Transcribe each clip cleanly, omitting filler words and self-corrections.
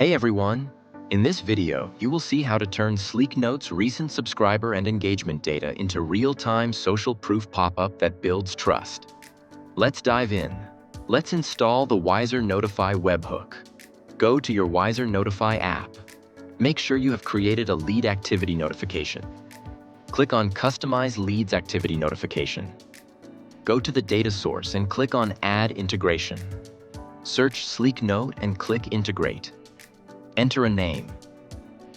Hey everyone! In this video, you will see how to turn SleekNote's recent subscriber and engagement data into real-time social proof pop-up that builds trust. Let's dive in. Let's install the WiserNotify webhook. Go to your WiserNotify app. Make sure you have created a lead activity notification. Click on Customize Leads Activity Notification. Go to the data source and click on Add Integration. Search SleekNote and click Integrate. Enter a name.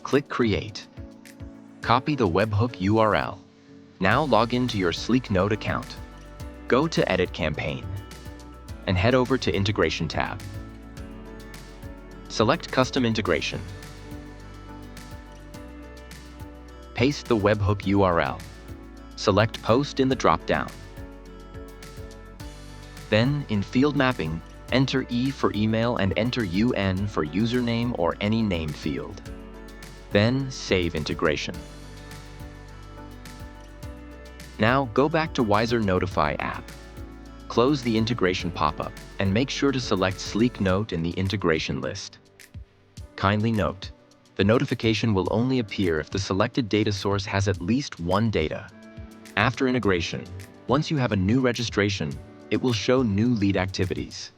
Click Create. Copy the webhook URL. Now log into your SleekNote account. Go to Edit Campaign and head over to Integration tab. Select Custom Integration. Paste the webhook URL. Select Post in the drop-down. Then, in Field Mapping, enter E for email and enter UN for username or any name field. Then, save integration. Now, go back to WiserNotify app. Close the integration pop-up and make sure to select SleekNote in the integration list. Kindly note, the notification will only appear if the selected data source has at least one data. After integration, once you have a new registration, it will show new lead activities.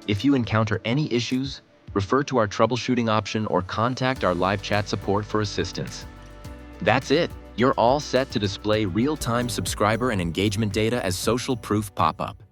If you encounter any issues, refer to our troubleshooting option or contact our live chat support for assistance. That's it! You're all set to display real-time subscriber and engagement data as social proof pop-up.